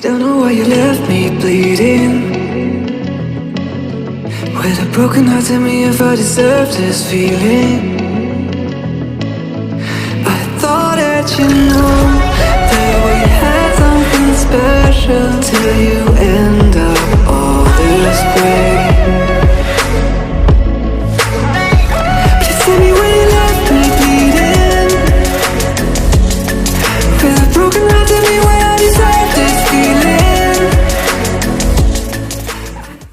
Don't know why you left me bleeding. With a broken heart, tell me if I deserve this feeling. I thought that you know that we had something special till you end up all this way. But you tell me when you left me bleeding. With a broken heart, tell me why I deserve this feeling.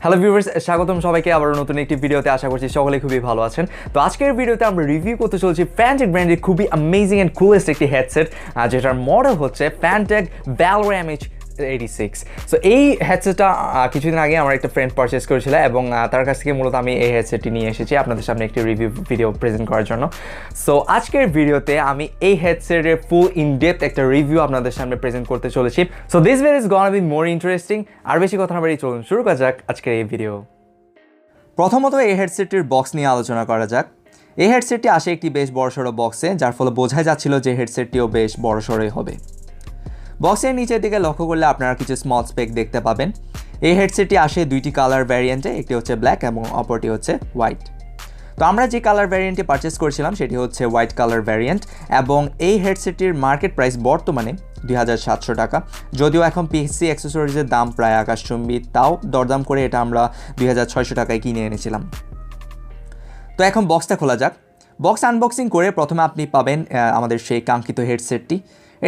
Hello viewers, স্বাগতম সবাইকে আবার নতুন একটি ভিডিওতে। আশা করছি সকলে খুবই ভালো আছেন। তো আজকের ভিডিওতে আমরা রিভিউ করতে চলছি ফ্যান্টেক ব্র্যান্ডের খুবই অ্যামেজিং অ্যান্ড কুলেস্ট একটি হেডসেট, যেটার মডেল হচ্ছে ফ্যান্টেক ভ্যালোর MH86। সো এই হেডসেটটা কিছুদিন আগে আমার একটা ফ্রেন্ড পারচেস করেছিল এবং তার কাছ থেকে মূলত আমি এই হেডসেটটি নিয়ে এসেছি আপনাদের সামনে একটি রিভিউ ভিডিও প্রেজেন্ট করার জন্য। সো আজকের ভিডিওতে আমি এই হেডসেটের ফুল ইনডেপথ একটা রিভিউ আপনাদের সামনে প্রেজেন্ট করতে চলেছি। So this video is gonna be more interesting. আর বেশি কথা না বাড়িয়ে চলুন শুরু করা যাক আজকের এই ভিডিও। প্রথমত এই হেডসেটটির বক্স নিয়ে আলোচনা করা যাক। এই হেডসেটটি আসে একটি বেশ বড়সড় বক্সে, যার ফলে বোঝাই যাচ্ছিল যে হেডসেটটিও বেশ বড়সড়ই হবে। বক্সের নিচের দিকে লক্ষ্য করলে আপনারা কিছু স্মল স্পেক দেখতে পাবেন। এই হেডসেটটি আসে দুইটি কালার ভ্যারিয়েন্টে, একটি হচ্ছে ব্ল্যাক এবং অপরটি হচ্ছে হোয়াইট। তো আমরা যে কালার ভ্যারিয়েন্টটি পারচেস করেছিলাম সেটি হচ্ছে হোয়াইট কালার ভ্যারিয়েন্ট এবং এই হেডসেটটির মার্কেট প্রাইস বর্তমানে 2700 টাকা। যদিও এখন পিসি অ্যাক্সেসরিজের দাম প্রায় আকাশচুম্বী, তাও দরদাম করে এটা আমরা 2600 টাকায় কিনে এনেছিলাম। তো এখন বক্সটা খোলা যাক। বক্স আনবক্সিং করে প্রথমে আপনি পাবেন আমাদের সেই কাঙ্ক্ষিত হেডসেটটি।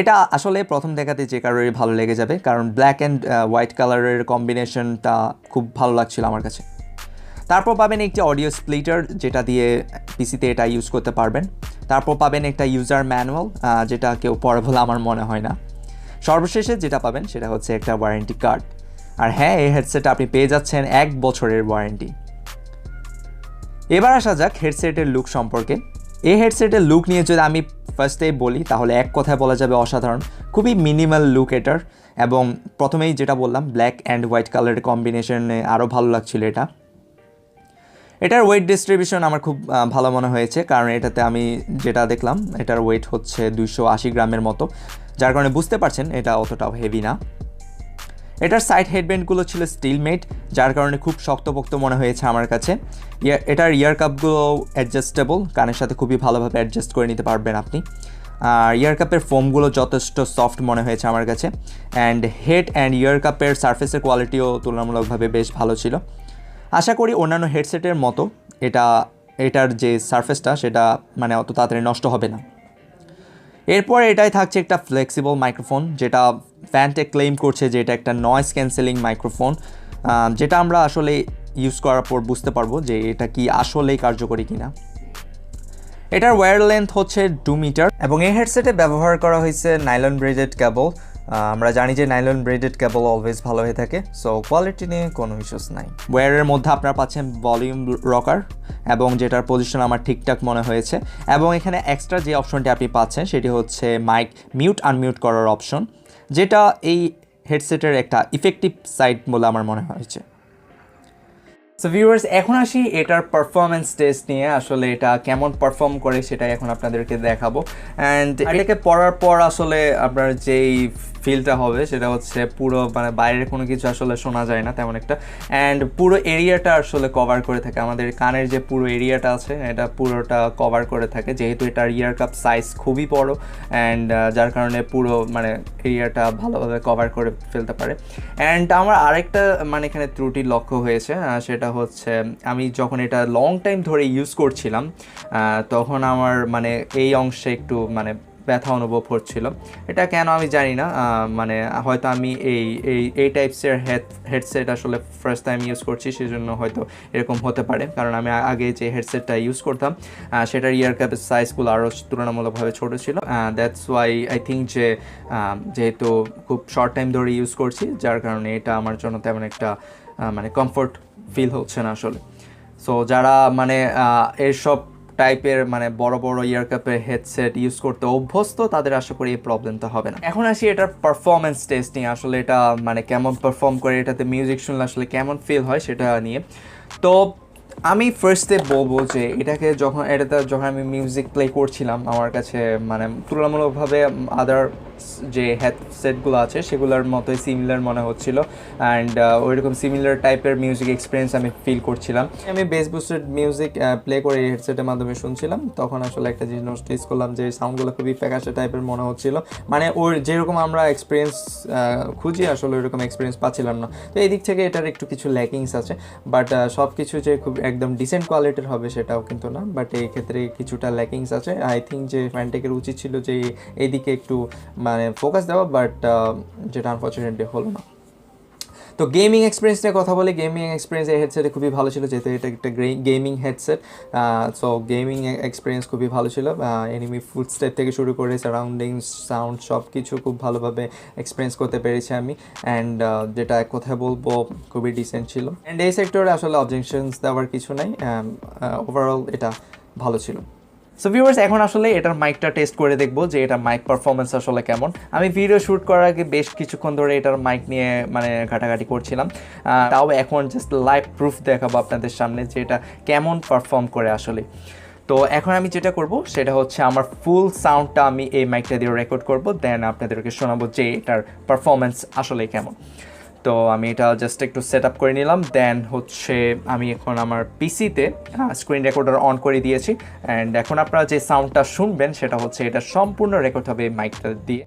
এটা আসলে প্রথম দেখাতে যে কারোরই ভালো লেগে যাবে, কারণ ব্ল্যাক অ্যান্ড হোয়াইট কালারের কম্বিনেশনটা খুব ভালো লাগছিল আমার কাছে। তারপর পাবেন একটি অডিও স্প্লিটার, যেটা দিয়ে পিসিতে এটা ইউজ করতে পারবেন। তারপর পাবেন একটা ইউজার ম্যানুয়াল, যেটা কেউ পড়ে বলে আমার মনে হয় না। সর্বশেষে যেটা পাবেন সেটা হচ্ছে একটা ওয়ারেন্টি কার্ড। আর হ্যাঁ, এই হেডসেট আপনি পেয়ে যাচ্ছেন 1 বছরের ওয়ারেন্টি। এবার আসা যাক হেডসেটের লুক সম্পর্কে। এই হেডসেটের লুক নিয়ে যদি আমি ফার্স্টেই বলি তাহলে এক কথায় বলা যাবে অসাধারণ। খুবই মিনিমাল লুক এটার, এবং প্রথমেই যেটা বললাম ব্ল্যাক অ্যান্ড হোয়াইট কালারের কম্বিনেশনে আরও ভালো লাগছিল এটা। এটার ওয়েট ডিস্ট্রিবিউশন আমার খুব ভালো মনে হয়েছে, কারণ এটাতে আমি যেটা দেখলাম এটার ওয়েট হচ্ছে 280 গ্রামের মতো, যার কারণে বুঝতে পারছেন এটা অতটাও হেভি না। এটার সাইড হেডব্যান্ডগুলো ছিল স্টিল মেড, যার কারণে খুব শক্তপোক্ত মনে হয়েছে আমার কাছে। এটার ইয়ার কাপগুলো অ্যাডজাস্টেবল, কানের সাথে খুবই ভালোভাবে অ্যাডজাস্ট করে নিতে পারবেন আপনি। আর ইয়ার কাপের ফোমগুলো যথেষ্ট সফট মনে হয়েছে আমার কাছে, অ্যান্ড হেড অ্যান্ড ইয়ার কাপের সারফেসের কোয়ালিটিও তুলনামূলকভাবে বেশ ভালো ছিল। আশা করি অন্যান্য হেডসেটের মতো এটার যে সারফেসটা সেটা মানে অত তাড়াতাড়ি নষ্ট হবে না। এরপর এটাই থাকছে একটা ফ্লেক্সিবল মাইক্রোফোন, যেটা ফ্যানটেক ক্লেম করছে যে এটা একটা নয়েজ ক্যান্সেলিং মাইক্রোফোন, যেটা আমরা আসলে ইউজ করার পর বুঝতে পারবো যে এটা কি আসলেই কার্যকরী কিনা। এটার ওয়্যার লেন্থ হচ্ছে 2 মিটার এবং এই হেডসেটে ব্যবহার করা হয়েছে নাইলন ব্রেডেড কেবল। আমরা জানি যে নাইলন ব্রেডেড কেবল অলওয়েজ ভালো হয়ে থাকে, সো কোয়ালিটি নিয়ে কোনো ইস্যুস নাই। ওয়্যারের মধ্যে আপনারা পাচ্ছেন ভলিউম রকার, এবং যেটার পজিশন আমার ঠিকঠাক মনে হয়েছে। এবং এখানে এক্সট্রা যে অপশনটি আপনি পাচ্ছেন সেটি হচ্ছে মাইক মিউট আনমিউট করার অপশন, যেটা এই হেডসেটের একটা ইফেক্টিভ সাইড বলে আমার মনে হয়েছে। সো ভিউয়ার্স, এখন আসি এটার পারফরমেন্স টেস্ট নিয়ে। আসলে এটা কেমন পারফর্ম করে সেটাই এখন আপনাদেরকে দেখাবো। অ্যান্ড এটাকে পড়ার পর আসলে আপনার যেই ফিলটা হবে সেটা হচ্ছে পুরো মানে বাইরের কোনো কিছু আসলে শোনা যায় না তেমন একটা, অ্যান্ড পুরো এরিয়াটা আসলে কভার করে থাকে। আমাদের কানের যে পুরো এরিয়াটা আছে এটা পুরোটা কভার করে থাকে, যেহেতু এটার ইয়ার কাপ সাইজ খুবই বড়, অ্যান্ড যার কারণে পুরো মানে এরিয়াটা ভালোভাবে কভার করে ফেলতে পারে। অ্যান্ড আমার আরেকটা মানে এখানে ত্রুটি লক্ষ্য হয়েছে, সেটা হচ্ছে আমি যখন এটা লং টাইম ধরে ইউজ করছিলাম তখন আমার মানে এই অংশে একটু মানে ব্যথা অনুভব হচ্ছিল। এটা কেন আমি জানি না, মানে হয়তো আমি এই টাইপসের হেডসেট আসলে ফার্স্ট টাইম ইউজ করছি, সেজন্য হয়তো এরকম হতে পারে। কারণ আমি আগে যে হেডসেটটা ইউজ করতাম সেটার ইয়ার ক্যাপের সাইজগুলো আরও তুলনামূলকভাবে ছোটো ছিল। দ্যাটস ওয়াই আই থিঙ্ক যে যেহেতু খুব শর্ট টাইম ধরে ইউজ করছি, যার কারণে এটা আমার জন্য তেমন একটা মানে কমফোর্ট ফিল হচ্ছে না আসলে। সো যারা মানে এসব টাইপের মানে বড় বড় ইয়ার কাপের হেডসেট ইউজ করতে অভ্যস্ত তাদের আশা করি এই প্রবলেমটা হবে না। এখন আসি এটার পারফরমেন্স টেস্ট নিয়ে। আসলে এটা মানে কেমন পারফর্ম করে, এটাতে মিউজিক শুনলে আসলে কেমন ফিল হয় সেটা নিয়ে। তো আমি ফার্স্টে বলবো যে এটাতে যখন আমি মিউজিক প্লে করছিলাম আমার কাছে মানে তুলনামূলকভাবে আদার যে হেডসেটগুলো আছে সেগুলোর মতোই সিমিলার মনে হচ্ছিল অ্যান্ড ওইরকম সিমিলার টাইপের মিউজিক এক্সপিরিয়েন্স আমি ফিল করছিলাম। আমি বেস বুস্টেড মিউজিক প্লে করে এই হেডসেটের মাধ্যমে শুনছিলাম, তখন আসলে একটা জিনিস নোটিস করলাম যে সাউন্ডগুলো খুবই ফ্যাকাশে টাইপের মনে হচ্ছিল, মানে ওর যেরকম আমরা এক্সপিরিয়েন্স খুঁজি আসলে ওইরকম এক্সপিরিয়েন্স পাচ্ছিলাম না। তো এই দিক থেকে এটার একটু কিছু ল্যাকিংস আছে, বাট সব কিছু যে খুব একদম ডিসেন্ট কোয়ালিটির হবে সেটাও কিন্তু না, বাট এই ক্ষেত্রে কিছুটা ল্যাকিংস আছে। আই থিঙ্ক যে ফ্যানটেকের উচিত ছিল যে এইদিকে একটু মানে ফোকাস দেওয়া, বাট যেটা আনফর্চুনেটলি হলো না। তো গেমিং এক্সপিরিয়েন্স নিয়ে কথা বলে, গেমিং এক্সপিরিয়েন্স এই হেডসেটে খুবই ভালো ছিল, যেহেতু এটা একটা gaming headset. So gaming experience খুবই ভালো ছিল, এনিমি ফুটস্টেপ থেকে শুরু করে সারাউন্ডিংস সাউন্ড সব কিছু খুব ভালোভাবে এক্সপিরিয়েন্স করতে পেরেছি আমি। অ্যান্ড যেটা এক কথায় বলবো খুবই ডিসেন্ট ছিল। অ্যান্ড এই সেক্টরে আসলে অবজেকশনস দেওয়ার কিছু নাই, ওভারঅল এটা ভালো ছিল। সো ভিউয়ার্স, এখন আসলে এটার মাইকটা টেস্ট করে দেখবো যে এটার মাইক পারফরমেন্স আসলে কেমন। আমি ভিডিও শ্যুট করার আগে বেশ কিছুক্ষণ ধরে এটার মাইক নিয়ে মানে ঘাটাঘাটি করছিলাম, তাও এখন জাস্ট লাইভ প্রুফ দেখাবো আপনাদের সামনে যে এটা কেমন পারফর্ম করে আসলে। তো এখন আমি যেটা করব সেটা হচ্ছে আমার ফুল সাউন্ডটা আমি এই মাইকটা দিয়ে রেকর্ড করব, দেন আপনাদেরকে শোনাবো যে এটার পারফরমেন্স আসলে কেমন। তো আমি এটা জাস্ট একটু সেট আপ করে নিলাম, দেন হচ্ছে আমি এখন আমার পিসিতে স্ক্রিন রেকর্ডার অন করে দিয়েছি। অ্যান্ড এখন আপনারা যে সাউন্ডটা শুনবেন সেটা হচ্ছে এটা সম্পূর্ণ রেকর্ড হবে এই মাইকটা দিয়ে।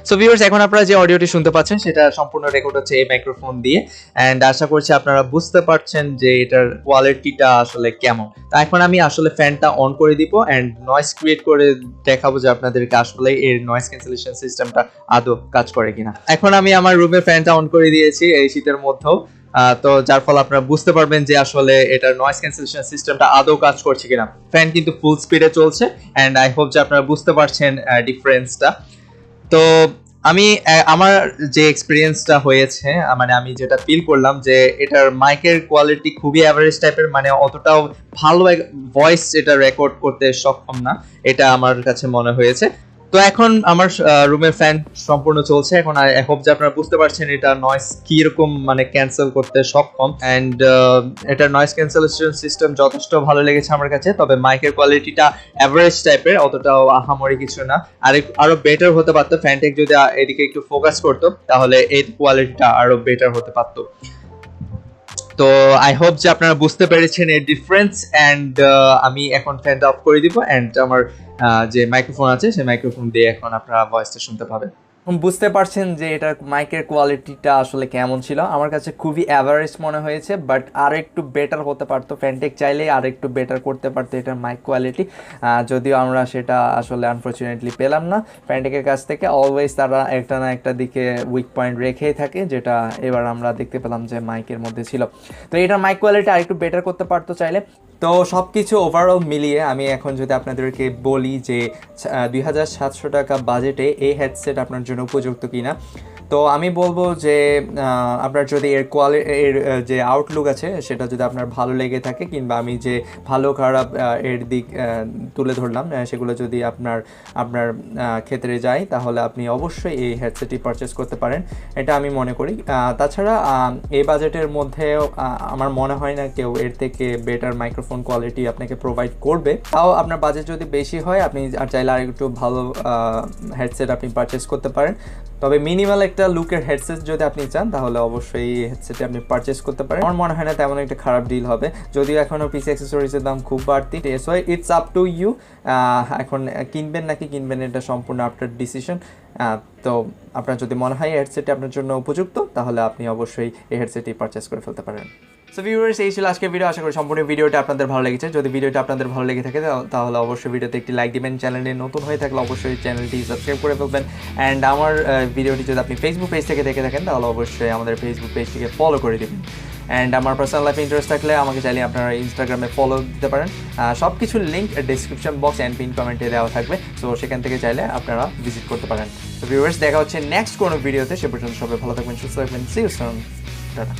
সো ভিউয়ার্স, এখন আপনারা যে অডিওটি শুনতে পাচ্ছেন সেটা সম্পূর্ণ রেকর্ড হচ্ছে এই মাইক্রোফোন দিয়ে। অ্যান্ড আশা করছি আপনারা বুঝতে পারছেন যে এটার কোয়ালিটিটা আসলে কেমন। তো এখন আমি আসলে ফ্যানটা অন করে দিব অ্যান্ড নয়েজ ক্রিয়েট করে দেখাবো যে আপনাদেরকে আসলে এর নয়েজ ক্যান্সেলেশন সিস্টেমটা আদৌ কাজ করে কিনা। এখন আমি আমার রুমে ফ্যানটা অন করে দিয়েছি এই শীতের মধ্যেও, তো যার ফলে আপনারা বুঝতে পারবেন যে আসলে এটার নয়েজ ক্যান্সেলেশন সিস্টেমটা আদৌ কাজ করছে কিনা। ফ্যান কিন্তু ফুল স্পিডে চলছে অ্যান্ড আই হোপ যে আপনারা বুঝতে পারছেন ডিফারেন্সটা। তো আমি আমার যে এক্সপিরিয়েন্সটা হয়েছে, মানে আমি যেটা ফিল করলাম যে এটার মাইকের কোয়ালিটি খুবই অ্যাভারেজ টাইপের, মানে অতটাও ভালো ভয়েস এটা রেকর্ড করতে সক্ষম না, এটা আমার কাছে মনে হয়েছে। তো এখন আমার রুমের ফ্যান সম্পূর্ণ চলছে। এখন আই হোপ যে আপনারা বুঝতে পারছেন এটা নয়েজ কিরকম মানে ক্যান্সেল করতে সক্ষম। অ্যান্ড এটার নয়েজ ক্যান্সেলেশন সিস্টেম যথেষ্ট ভালো লেগেছে আমার কাছে, তবে মাইকের কোয়ালিটিটা অ্যাভারেজ টাইপের, অতটাও আহামরি কিছু না। আরো বেটার হতে পারতো, ফ্যানটেক যদি এদিকে একটু ফোকাস করতো তাহলে এই কোয়ালিটিটা আরো বেটার হতে পারতো। তো আই হোপ যে আপনারা বুঝতে পেরেছেন এর ডিফারেন্স। অ্যান্ড আমি এখন ফ্যানটা অফ করে দিব অ্যান্ড আমার যে মাইক্রোফোন আছে সেই মাইক্রোফোন দিয়ে এখন আপনারা ভয়েসটা শুনতে পাবেন। বুঝতে পারছেন যে এটা মাইকের কোয়ালিটিটা আসলে কেমন ছিল। আমার কাছে খুবই অ্যাভারেজ মনে হয়েছে, বাট আর একটু বেটার হতে পারতো। ফ্যানটেক চাইলে আর একটু বেটার করতে পারতো এটার মাইক কোয়ালিটি, যদিও আমরা সেটা আসলে আনফর্চুনেটলি পেলাম না ফ্যানটেকের কাছ থেকে। অলওয়েজ তারা একটা না একটা দিকে উইক পয়েন্ট রেখেই থাকে, যেটা এবার আমরা দেখতে পেলাম যে মাইকের মধ্যে ছিল। তো এটার মাইক কোয়ালিটি আর একটু বেটার করতে পারতো চাইলে। তো সব কিছু ওভারঅল মিলিয়ে আমি এখন যদি আপনাদেরকে বলি যে 2700 টাকা বাজেটে এই হেডসেট আপনার জন্য উপযুক্ত কিনা, তো আমি বলবো যে আপনার যদি এর এর যে আউটলুক আছে সেটা যদি আপনার ভালো লেগে থাকে, কিংবা আমি যে ভালো খারাপ এর দিক তুলে ধরলাম সেগুলো যদি আপনার ক্ষেত্রে যায়, তাহলে আপনি অবশ্যই এই হেডসেটটি পারচেস করতে পারেন, এটা আমি মনে করি। তাছাড়া এই বাজেটের মধ্যে আমার মনে হয় না কেউ এর থেকে বেটার মাইক্রোফোন কোয়ালিটি আপনাকে প্রোভাইড করবে। তাও আপনার বাজেট যদি বেশি হয়, আপনি চাইলে আর একটু ভালো হেডসেট আপনি পারচেস করতে পারেন। তবে মিনিমাল একটা লুকের হেডসেট যদি আপনি চান, তাহলে অবশ্যই এই হেডসেটটি আপনি পারচেস করতে পারেন। আমার মনে হয় না তেমন একটা খারাপ ডিল হবে, যদিও এখনও পিসি অ্যাক্সেসরিজের দাম খুব বাড়তি। So it's up to you, এখন কিনবেন নাকি কিনবেন এটা সম্পূর্ণ আপনার ডিসিশন। তো আপনার যদি মনে হয় এই হেডসেটটি আপনার জন্য উপযুক্ত, তাহলে আপনি অবশ্যই এই হেডসেটটি পারচেস করে ফেলতে পারেন। সো ভিউয়ার্স, এই ছিল আজকের ভিডিও। আশা করি সম্পূর্ণ ভিডিওটা আপনাদের ভালো লেগেছে। যদি ভিডিওটা আপনাদের ভালো লেগে থাকে তাহলে অবশ্যই ভিডিওতে একটি লাইক দিবেন। চ্যানেলে নতুন হয়ে থাকলে অবশ্যই চ্যানেলটি সাবস্ক্রাইব করে ফেলবেন। অ্যান্ড আমার ভিডিওটি যদি আপনি ফেসবুক পেজ থেকে দেখে থাকেন, তাহলে অবশ্যই আমাদের ফেসবুক পেজটিকে ফলো করে দেবেন। অ্যান্ড আমার পার্সোনাল লাইফে ইন্টারেস্ট থাকলে আমাকে চাইলে আপনারা ইনস্টাগ্রামে ফলো দিতে পারেন। সব কিছুর link description box and pin কমেন্টে দেওয়া থাকবে, সো সেখান থেকে চাইলে আপনারা ভিজিট করতে পারেন। তো ভিউয়ার্স, দেখা হচ্ছে নেক্সট কোনো ভিডিওতে। সে পর্যন্ত সবাই ভালো থাকবেন, সুস্থ থাকবেন। See you soon, tata.